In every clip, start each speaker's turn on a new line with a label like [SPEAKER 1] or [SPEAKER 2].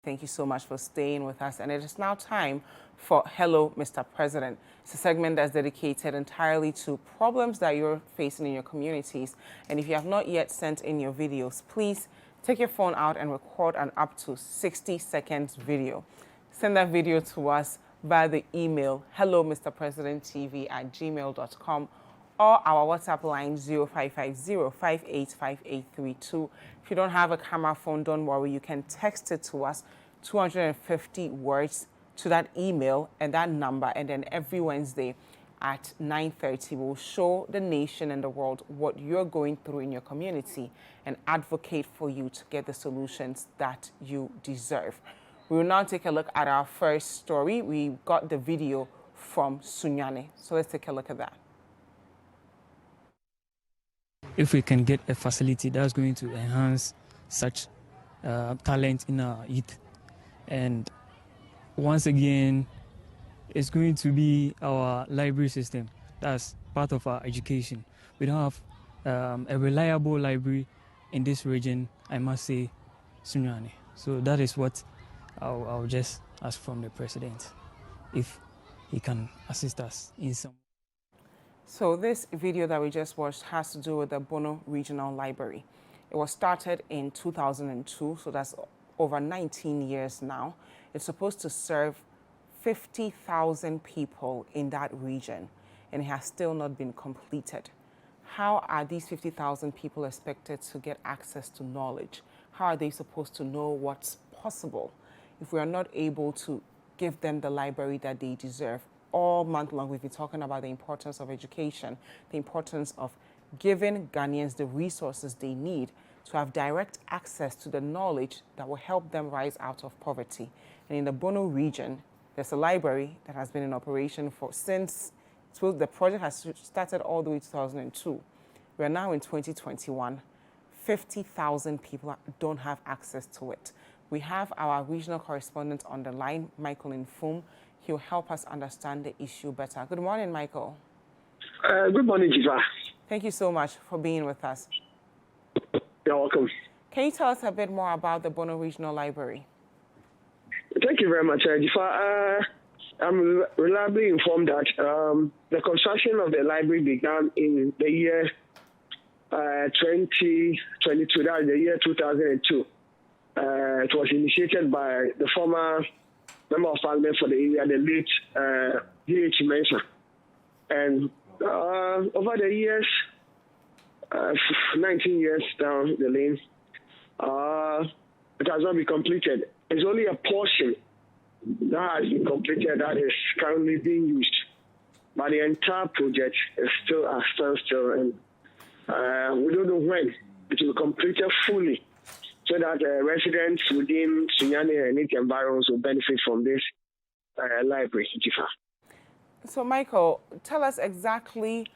[SPEAKER 1] Thank you so much for staying with us. And it is now time for Hello, Mr. President. It's a segment that's dedicated entirely to problems that you're facing in your communities. And if you have not yet sent in your videos, please take your phone out and record an up to 60 seconds video. Send that video to us via the email hellomrpresidenttv@gmail.com or our WhatsApp line 0550-585832. If you don't have a camera phone, don't worry. You can text it to us, 250 words to that email and that number. And then every Wednesday at 9:30, we'll show the nation and the world what you're going through in your community and advocate for you to get the solutions that you deserve. We will now take a look at our first story. We got the video from Sunyani. So let's take a look at that.
[SPEAKER 2] If we can get a facility that's going to enhance such talent in our youth. And once again, it's going to be our library system. That's part of our education. We don't have a reliable library in this region, I must say, Sunyani. So that is what I'll just ask from the president, if he can assist us in some.
[SPEAKER 1] So this video that we just watched has to do with the Bono Regional Library. It was started in 2002, so that's over 19 years now. It's supposed to serve 50,000 people in that region, and it has still not been completed. How are these 50,000 people expected to get access to knowledge? How are they supposed to know what's possible if we are not able to give them the library that they deserve? All month long, we've been talking about the importance of education, the importance of giving Ghanaians the resources they need to have direct access to the knowledge that will help them rise out of poverty. And in the Bono region, there's a library that has been in operation since the project has started all the way 2002. We are now in 2021. 50,000 people don't have access to it. We have our regional correspondent on the line, Michael Infum. He'll help us understand the issue better. Good morning, Michael.
[SPEAKER 3] Good morning, Jiva.
[SPEAKER 1] Thank you so much for being with us.
[SPEAKER 3] You're welcome.
[SPEAKER 1] Can you tell us a bit more about the Bono Regional Library?
[SPEAKER 3] Thank you very much, Jiva. I'm reliably informed that the construction of the library began in the year 2022, that is the year 2002. It was initiated by the former Member of Parliament for the area, the late D.H. Mensah. And over the years, 19 years down the lane, it has not been completed. It's only a portion that has been completed that is currently being used. But the entire project is still at standstill, and we don't know when it will be completed fully, so that residents within Sunyani and its environs will benefit from this library.
[SPEAKER 1] So, Michael, tell us exactly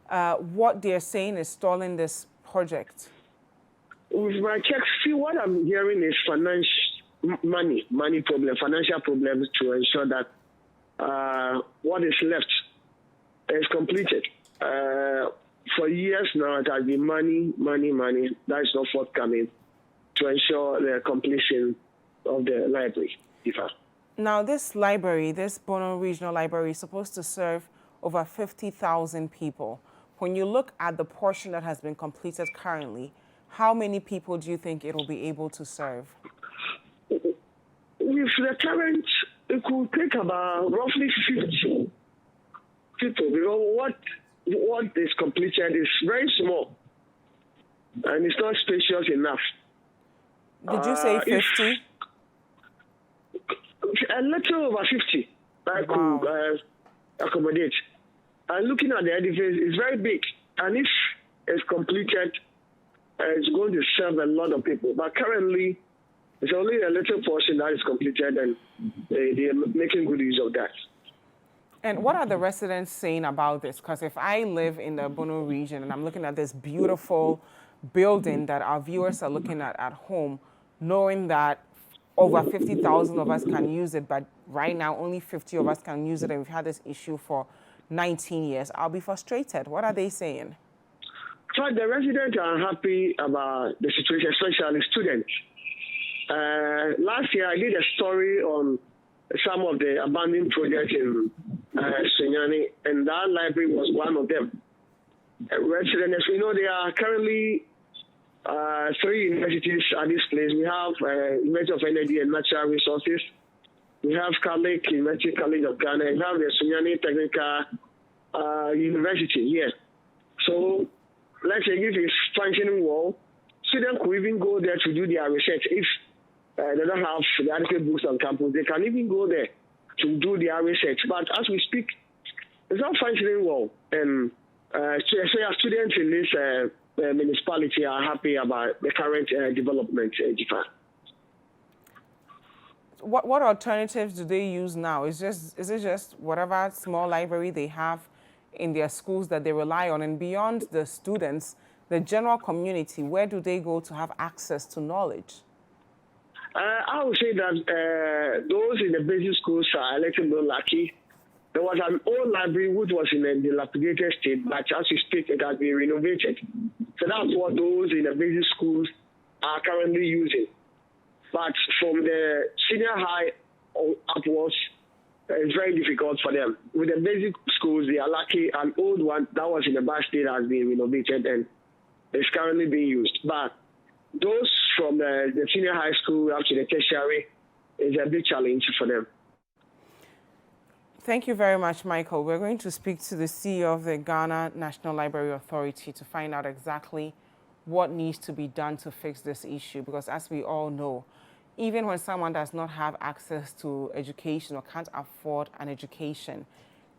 [SPEAKER 1] what they're saying is stalling this project.
[SPEAKER 3] With my checks, see, what I'm hearing is money problem, financial problems to ensure that what is left is completed. For years now, it has been money. That is not forthcoming to ensure the completion of the library.
[SPEAKER 1] Now, this library, this Bono Regional Library, is supposed to serve over 50,000 people. When you look at the portion that has been completed currently, how many people do you think it will be able to serve?
[SPEAKER 3] With the current, it could take about roughly 50 people, because what is completed is very small, and it's not spacious enough.
[SPEAKER 1] Did you say 50?
[SPEAKER 3] A little over 50 I could accommodate. And looking at the edifice, it's very big. And if it's completed, it's going to serve a lot of people. But currently, it's only a little portion that is completed, and they are making good use of that.
[SPEAKER 1] And what are the residents saying about this? Because if I live in the Bono region and I'm looking at this beautiful building that our viewers are looking at home, knowing that over 50,000 of us can use it, but right now only 50 of us can use it, and we've had this issue for 19 years, I'll be frustrated. What are they saying?
[SPEAKER 3] So the residents are happy about the situation, especially students. last year I did a story on some of the abandoned projects in Sunyani, and that library was one of them. Residents, we know there are currently 3 universities at this place. We have University of Energy and Natural Resources. We have Catholic University College of Ghana. We have the Sunyani Technical University here. So let's say if it's functioning well, students could even go there to do their research. If they don't have the adequate books on campus, they can even go there to do their research. But as we speak, it's not functioning well. And so our students in this municipality are happy about the current development, Jifa.
[SPEAKER 1] What alternatives do they use now? Is it just whatever small library they have in their schools that they rely on? And beyond the students, the general community, where do they go to have access to knowledge?
[SPEAKER 3] I would say that those in the basic schools are a little bit lucky. There was an old library which was in a dilapidated state, but as we speak, it has been renovated. So that's what those in the basic schools are currently using. But from the senior high upwards, it's very difficult for them. With the basic schools, they are lucky. An old one that was in a bad state has been renovated and is currently being used. But those from the senior high school up to the tertiary is a big challenge for them.
[SPEAKER 1] Thank you very much, Michael. We're going to speak to the CEO of the Ghana National Library Authority to find out exactly what needs to be done to fix this issue, because as we all know, even when someone does not have access to education or can't afford an education,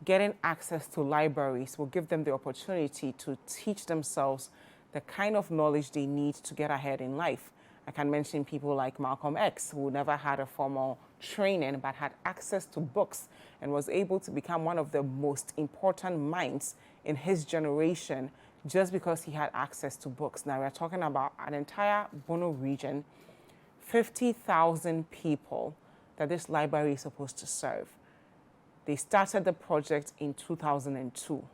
[SPEAKER 1] getting access to libraries will give them the opportunity to teach themselves the kind of knowledge they need to get ahead in life. I can mention people like Malcolm X, who never had a formal training but had access to books and was able to become one of the most important minds in his generation just because he had access to books. Now we're talking about an entire Bono region, 50,000 people that this library is supposed to serve. They started the project in 2002.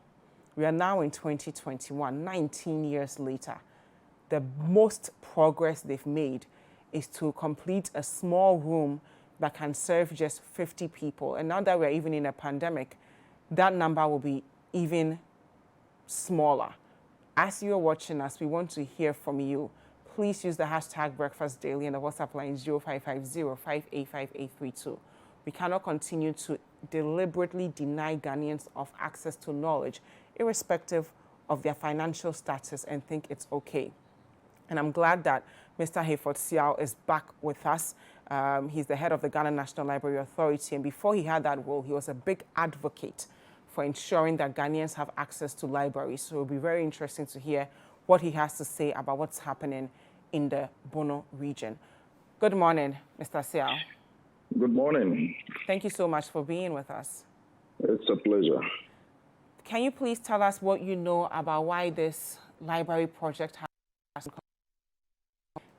[SPEAKER 1] We are now in 2021, 19 years later. The most progress they've made is to complete a small room that can serve just 50 people. And now that we're even in a pandemic, that number will be even smaller. As you're watching us, we want to hear from you. Please use the hashtag Breakfast Daily and the WhatsApp line 0550-585-832. We cannot continue to deliberately deny Ghanaians of access to knowledge, irrespective of their financial status, and think it's okay. And I'm glad that Mr. Hayford Siao is back with us. He's the head of the Ghana National Library Authority. And before he had that role, he was a big advocate for ensuring that Ghanaians have access to libraries. So it'll be very interesting to hear what he has to say about what's happening in the Bono region. Good morning, Mr. Siao.
[SPEAKER 4] Good morning.
[SPEAKER 1] Thank you so much for being with us.
[SPEAKER 4] It's a pleasure.
[SPEAKER 1] Can you please tell us what you know about why this library project has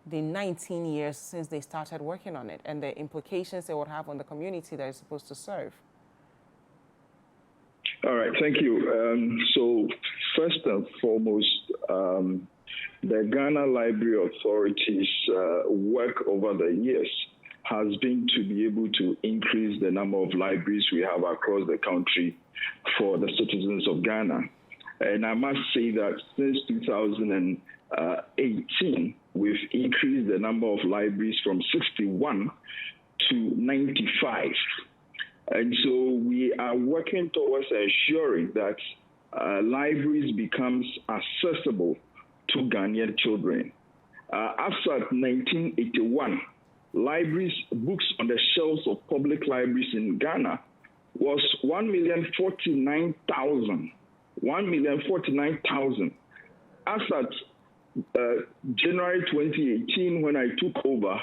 [SPEAKER 1] the 19 years since they started working on it and the implications it would have on the community that it's supposed to serve?
[SPEAKER 4] All right, thank you. So first and foremost, the Ghana Library Authority's work over the years has been to be able to increase the number of libraries we have across the country for the citizens of Ghana. And I must say that since 2018, we've increased the number of libraries from 61 to 95. And so we are working towards ensuring that libraries becomes accessible to Ghanaian children. As at 1981, libraries, books on the shelves of public libraries in Ghana was 1,049,000. 1,049,000. As at January 2018, when I took over,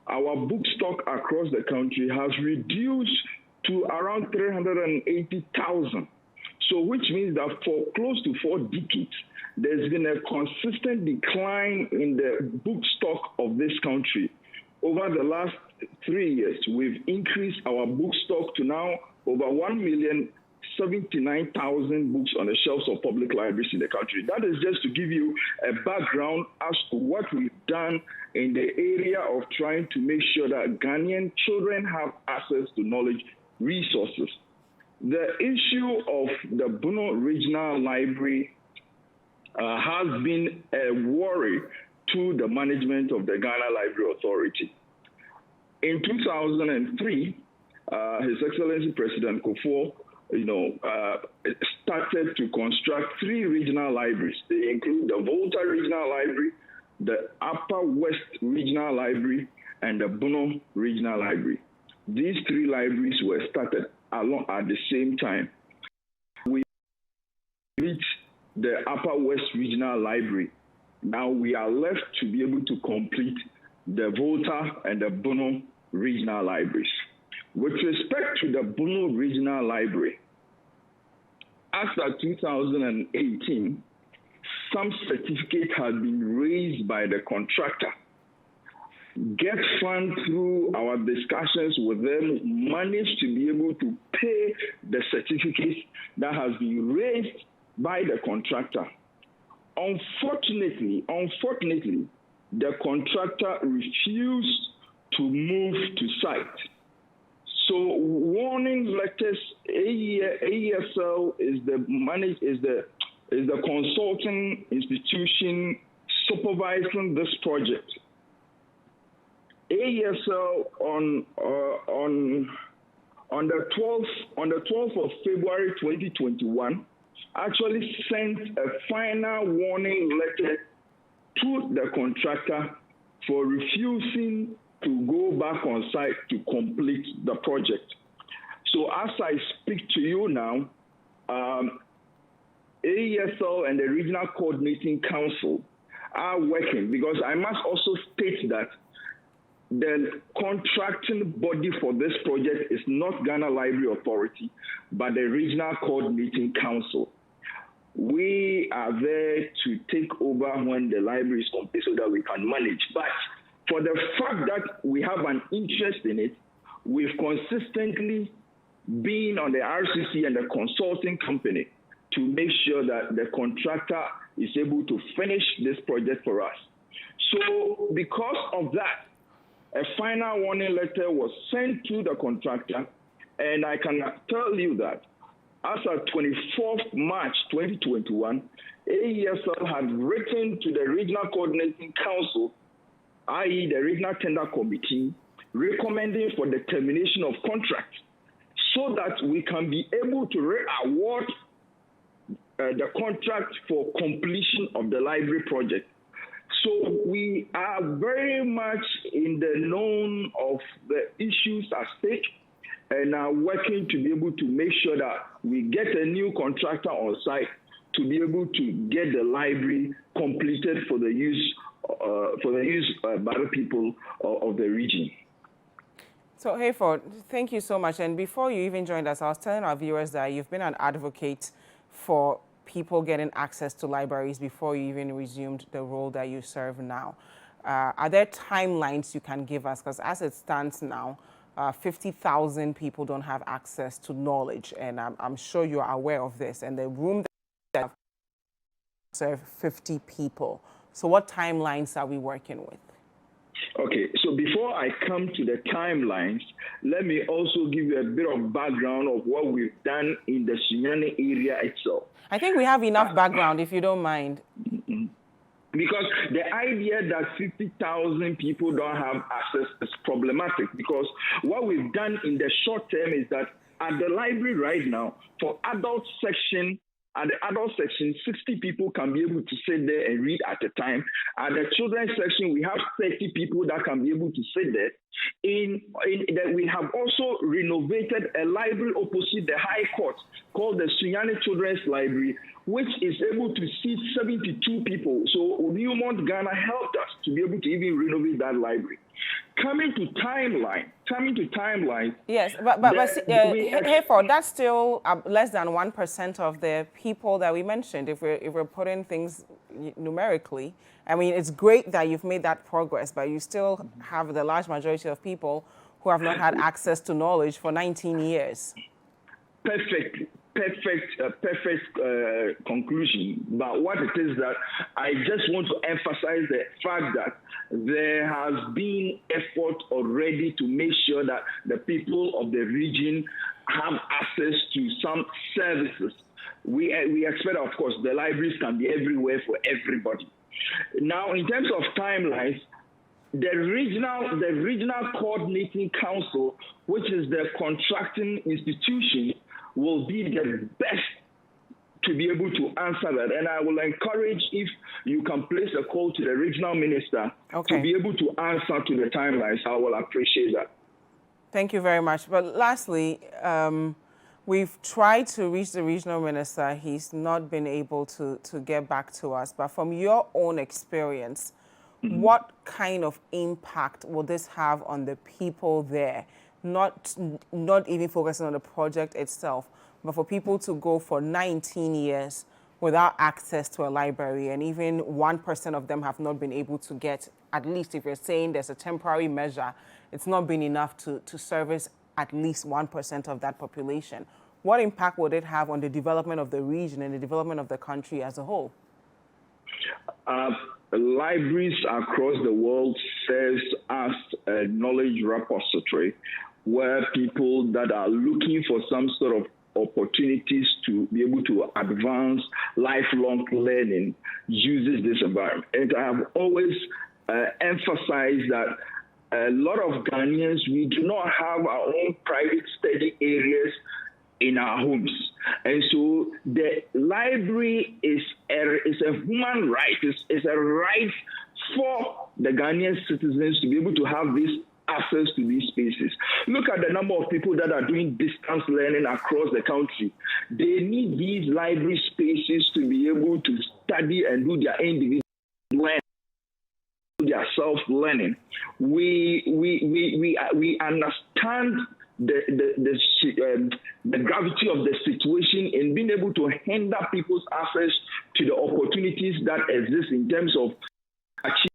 [SPEAKER 4] our book stock across the country has reduced to around 380,000. So which means that for close to 4 decades, there's been a consistent decline in the book stock of this country. Over the last 3 years, we've increased our book stock to now over 79,000 books on the shelves of public libraries in the country. That is just to give you a background as to what we've done in the area of trying to make sure that Ghanaian children have access to knowledge resources. The issue of the Bono Regional Library has been a worry to the management of the Ghana Library Authority. In 2003, His Excellency President Kufuor, started to construct 3 regional libraries. They include the Volta Regional Library, the Upper West Regional Library, and the Bono Regional Library. These 3 libraries were started along at the same time. We reached the Upper West Regional Library. Now we are left to be able to complete the Volta and the Bono Regional Libraries. With respect to the Bono Regional Library, after 2018, some certificate had been raised by the contractor. Get Fund, through our discussions with them, managed to be able to pay the certificates that has been raised by the contractor. Unfortunately, the contractor refused to move to site. So warning letters, AESL is the consulting institution supervising this project. AESL on the 12th of February 2021 actually sent a final warning letter to the contractor for refusing to go back on site to complete the project. So as I speak to you now, AESL and the Regional Coordinating Council are working, because I must also state that the contracting body for this project is not Ghana Library Authority, but the Regional Coordinating Council. We are there to take over when the library is complete so that we can manage. But for the fact that we have an interest in it, we've consistently been on the RCC and the consulting company to make sure that the contractor is able to finish this project for us. So because of that, a final warning letter was sent to the contractor, and I can tell you that as of 24th March 2021, AESL had written to the Regional Coordinating Council, i.e. the Regional Tender Committee, recommending for the termination of contract so that we can be able to re-award the contract for completion of the library project. So we are very much in the known of the issues at stake and are working to be able to make sure that we get a new contractor on site to be able to get the library completed for the use by the people of the region.
[SPEAKER 1] So, Hayford, thank you so much. And before you even joined us, I was telling our viewers that you've been an advocate for people getting access to libraries before you even resumed the role that you serve now. Are there timelines you can give us? Because as it stands now, 50,000 people don't have access to knowledge, and I'm sure you're aware of this. And the room that serves 50 people. So what timelines are we working with?
[SPEAKER 4] Okay, so before I come to the timelines, let me also give you a bit of background of what we've done in the Sunyani area itself.
[SPEAKER 1] I think we have enough background, if you don't mind.
[SPEAKER 4] Because the idea that 50,000 people don't have access is problematic, because what we've done in the short term is that at the library right now, for adult section, at the adult section, 60 people can be able to sit there and read at a time. At the children's section, we have 30 people that can be able to sit there. We have also renovated a library opposite the High Court called the Sunyani Children's Library, which is able to seat 72 people. So Newmont Ghana helped us to be able to even renovate that library. Coming to timeline.
[SPEAKER 1] Yes, but Hayford, that's still less than 1% of the people that we mentioned. If we're putting things numerically, I mean, it's great that you've made that progress, but you still have the large majority of people who have not had access to knowledge for 19 years.
[SPEAKER 4] Perfect. perfect conclusion, but what it is that I just want to emphasize the fact that there has been effort already to make sure that the people of the region have access to some services. We expect, of course, the libraries can be everywhere for everybody. Now, in terms of timelines, the regional coordinating council, which is the contracting institution, will be the best to be able to answer that. And I will encourage if you can place a call to the regional minister to be able to answer to the timelines. I will appreciate that.
[SPEAKER 1] Thank you very much. But lastly, we've tried to reach the regional minister. He's not been able to get back to us. But from your own experience, what kind of impact will this have on the people there? Not even focusing on the project itself, but for people to go for 19 years without access to a library, and even 1% of them have not been able to get, at least if you're saying there's a temporary measure, it's not been enough to service at least 1% of that population. What impact would it have on the development of the region and the development of the country as a whole?
[SPEAKER 4] Libraries across the world serves as a knowledge repository where people that are looking for some sort of opportunities to be able to advance lifelong learning uses this environment. And I have always emphasized that a lot of Ghanaians, we do not have our own private study areas in our homes. And so the library is a human right. It's a right for the Ghanaian citizens to be able to have this access to these spaces. Look at the number of people that are doing distance learning across the country. They need these library spaces to be able to study and do their individual learning, their self-learning. We understand the gravity of the situation in being able to hinder people's access to the opportunities that exist in terms of achieving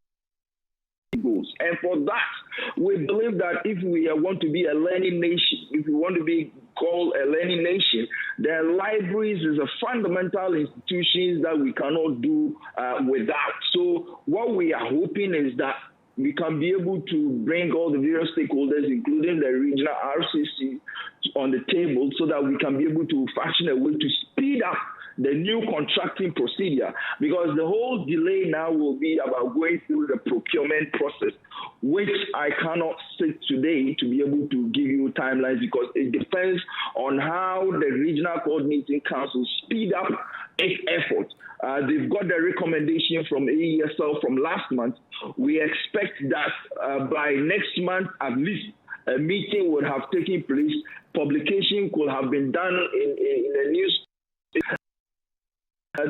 [SPEAKER 4] goals. And for that, we believe that if we want to be a learning nation, if we want to be called a learning nation, the libraries is a fundamental institution that we cannot do without. So what we are hoping is that we can be able to bring all the various stakeholders, including the regional RCC, on the table so that we can be able to fashion a way to speed up the new contracting procedure, because the whole delay now will be about going through the procurement process, which I cannot say today to be able to give you timelines, because it depends on how the regional coordinating council speed up its effort. They've got the recommendation from AESL from last month. We expect that by next month, at least a meeting would have taken place. Publication could have been done in the news.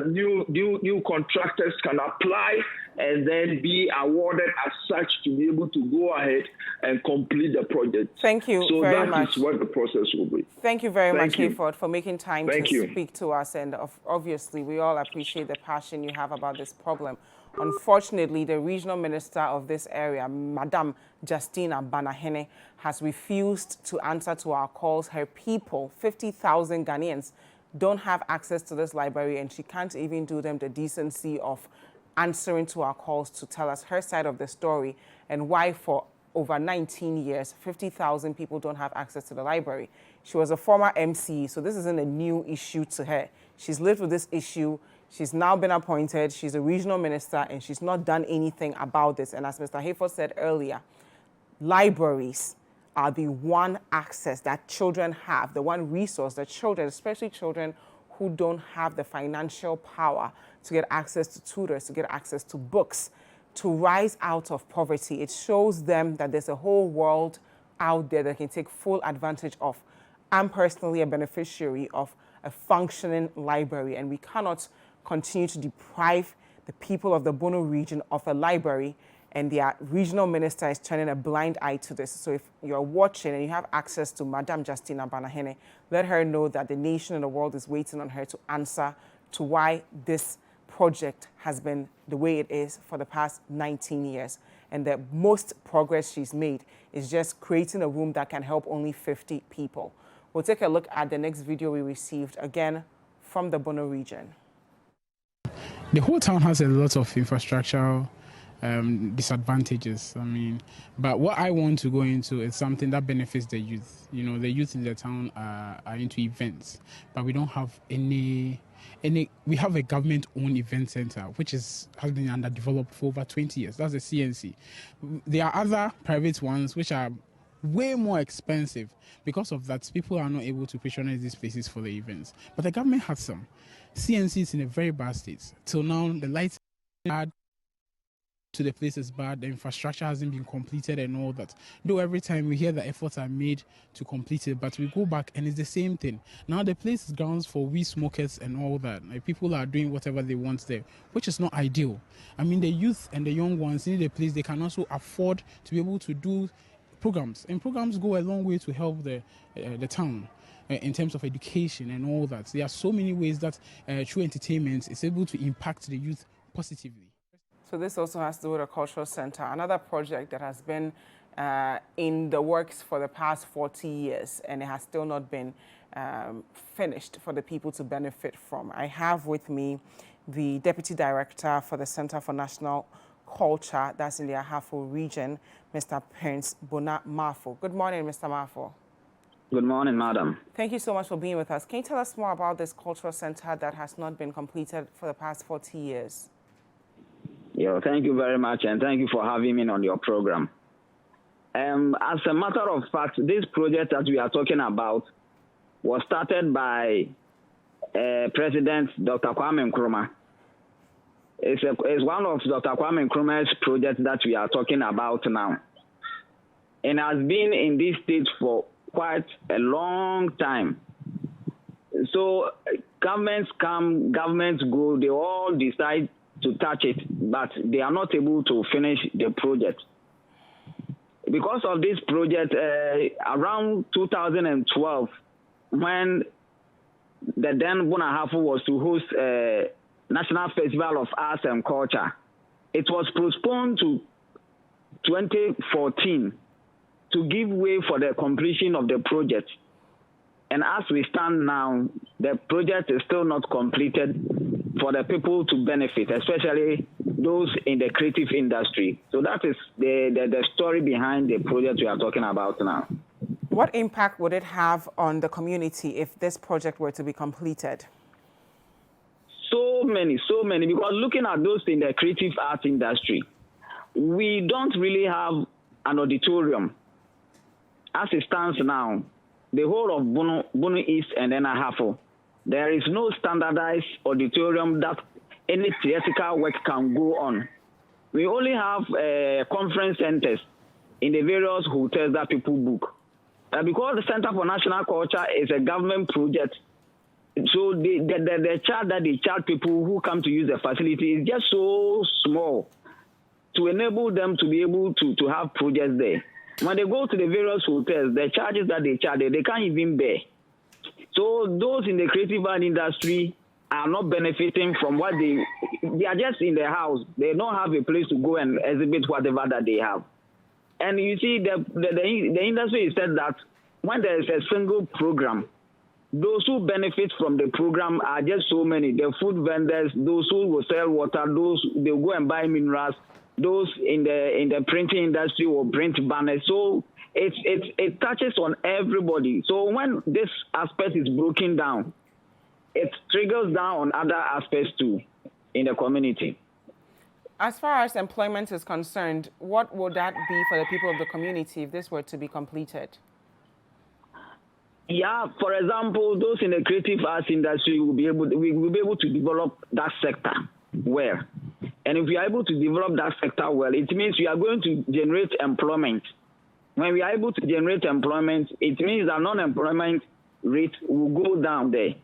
[SPEAKER 4] New contractors can apply and then be awarded as such to be able to go ahead and complete the project.
[SPEAKER 1] Thank you
[SPEAKER 4] so
[SPEAKER 1] very much.
[SPEAKER 4] So that is what the process will be.
[SPEAKER 1] Thank you very much, Hayford, for making time to
[SPEAKER 4] you.
[SPEAKER 1] speak to us. And obviously, we all appreciate the passion you have about this problem. Unfortunately, the regional minister of this area, Madam Justina Banahene, has refused to answer to our calls. Her people, 50,000 Ghanaians, don't have access to this library, and she can't even do them the decency of answering to our calls to tell us her side of the story and why for over 19 years, 50,000 people don't have access to the library. She was a former MC, so this isn't a new issue to her. She's lived with this issue. She's now been appointed. She's a regional minister, and she's not done anything about this. And as Mr. Hayford said earlier, libraries are the one access that children have, the one resource that children, especially children who don't have the financial power to get access to tutors, to get access to books, to rise out of poverty. It shows them that there's a whole world out there that can take full advantage of. I'm personally a beneficiary of a functioning library, and we cannot continue to deprive the people of the Bono region of a library, and their regional minister is turning a blind eye to this. So if you're watching and you have access to Madam Justina Banahene, let her know that the nation and the world is waiting on her to answer to why this project has been the way it is for the past 19 years. And the most progress she's made is just creating a room that can help only 50 people. We'll take a look at the next video we received, again, from the Bono region.
[SPEAKER 5] The whole town has a lot of infrastructural disadvantages. But what I want to go into is something that benefits the youth. The youth in the town are into events, but we don't have any. We have a government-owned event center, which has been underdeveloped for over 20 years. That's the CNC. There are other private ones which are way more expensive. Because of that, people are not able to patronize these places for the events. But the government has some. CNC is in a very bad state. Till now, the lights are bad, to the place is bad, the infrastructure hasn't been completed and all that. Though every time we hear the efforts are made to complete it, but we go back and it's the same thing. Now the place is grounds for weed smokers and all that. Like, people are doing whatever they want there, which is not ideal. The youth and the young ones need a place they can also afford to be able to do programs. And programs go a long way to help the town in terms of education and all that. There are so many ways that through entertainment is able to impact the youth positively.
[SPEAKER 1] So this also has to do with a cultural center, another project that has been in the works for the past 40 years, and it has still not been finished for the people to benefit from. I have with me the Deputy Director for the Center for National Culture, that's in the Ahafo region, Mr. Prince Bono Marfo. Good morning, Mr. Marfo.
[SPEAKER 6] Good morning, madam.
[SPEAKER 1] Thank you so much for being with us. Can you tell us more about this cultural center that has not been completed for the past 40 years?
[SPEAKER 6] Yeah, thank you very much, and thank you for having me on your program. As a matter of fact, this project that we are talking about was started by President Dr. Kwame Nkrumah. It's one of Dr. Kwame Nkrumah's projects that we are talking about now, and has been in this state for quite a long time. So governments come, governments go, they all decide to touch it, but they are not able to finish the project. Because of this project, around 2012, when the then Bono Ahafo was to host a National Festival of Arts and Culture, it was postponed to 2014 to give way for the completion of the project. And as we stand now, the project is still not completed for the people to benefit, especially those in the creative industry. So that is the story behind the project we are talking about now.
[SPEAKER 1] What impact would it have on the community if this project were to be completed?
[SPEAKER 6] So many, because looking at those in the creative arts industry, we don't really have an auditorium. As it stands now, the whole of Bono East and then Ahafo, there is no standardized auditorium that any theatrical work can go on. We only have conference centers in the various hotels that people book. Because the Center for National Culture is a government project, so the charge that they charge people who come to use the facility is just so small to enable them to be able to have projects there. When they go to the various hotels, the charges that they charge, they can't even bear. So those in the creative art industry are not benefiting from what they are just in their house. They don't have a place to go and exhibit whatever that they have. And you see, the industry has said that when there is a single program, those who benefit from the program are just so many. The food vendors, those who will sell water, those they will go and buy minerals, those in the printing industry will print banners. So it touches on everybody. So when this aspect is broken down, it triggers down on other aspects too in the community.
[SPEAKER 1] As far as employment is concerned, what would that be for the people of the community if this were to be completed?
[SPEAKER 6] Yeah, for example, those in the creative arts industry will be able to develop that sector well. And if we are able to develop that sector well, it means we are going to generate employment. When we are able to generate employment, it means that non-employment rate will go down there.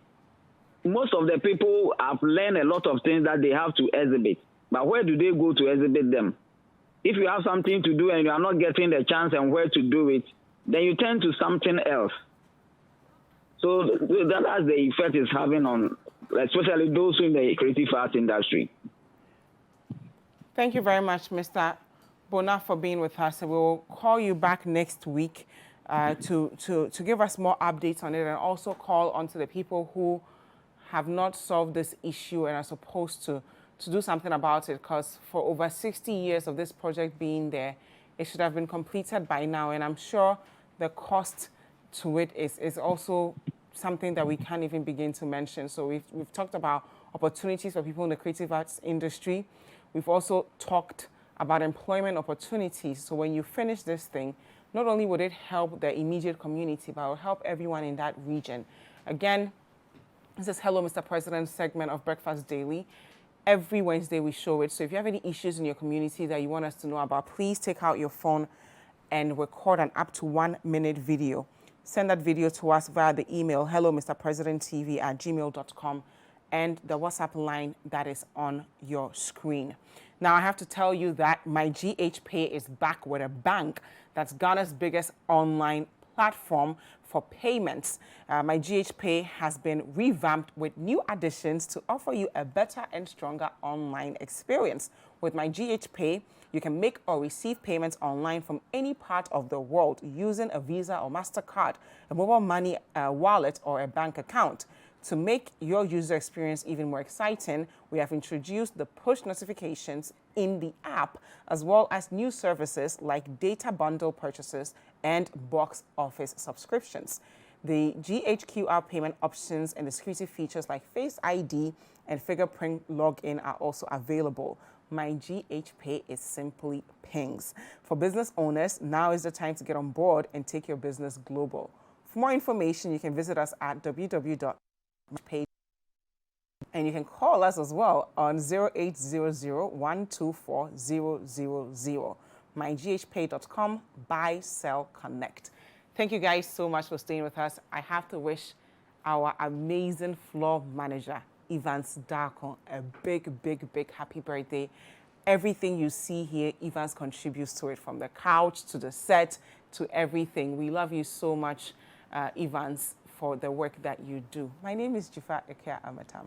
[SPEAKER 6] Most of the people have learned a lot of things that they have to exhibit. But where do they go to exhibit them? If you have something to do and you are not getting the chance and where to do it, then you turn to something else. So that is the effect it's having on, especially those in the creative arts industry.
[SPEAKER 1] Thank you very much, Mr. Bono, for being with us. We will call you back next week to give us more updates on it, and also call onto the people who have not solved this issue and are supposed to do something about it, because for over 60 years of this project being there, it should have been completed by now, and I'm sure the cost to it is also something that we can't even begin to mention. So we've talked about opportunities for people in the creative arts industry. We've also talked about employment opportunities. So when you finish this thing, not only would it help the immediate community, but it will help everyone in that region. Again, this is Hello, Mr. President segment of Breakfast Daily. Every Wednesday we show it. So if you have any issues in your community that you want us to know about, please take out your phone and record an up to 1 minute video. Send that video to us via the email hellomrpresidenttv@gmail.com and the WhatsApp line that is on your screen. Now, I have to tell you that my GH Pay is back with a bank. That's Ghana's biggest online platform for payments. My GH Pay has been revamped with new additions to offer you a better and stronger online experience. With my GH Pay, you can make or receive payments online from any part of the world using a Visa or MasterCard, a mobile money wallet, or a bank account. To make your user experience even more exciting, we have introduced the push notifications in the app, as well as new services like data bundle purchases and box office subscriptions. The GHQR payment options and the security features like Face ID and fingerprint login are also available. My GH Pay is simply pings. For business owners, now is the time to get on board and take your business global. For more information, you can visit us at www.pay, and you can call us as well on 0800-124-000. myghpay.com, buy, sell, connect. Thank you guys so much for staying with us. I have to wish our amazing floor manager, Evans Darko, a big, big, big happy birthday. Everything you see here, Evans contributes to it, from the couch to the set to everything. We love you so much, Evans, for the work that you do. My name is Jifa Ekia Amatam.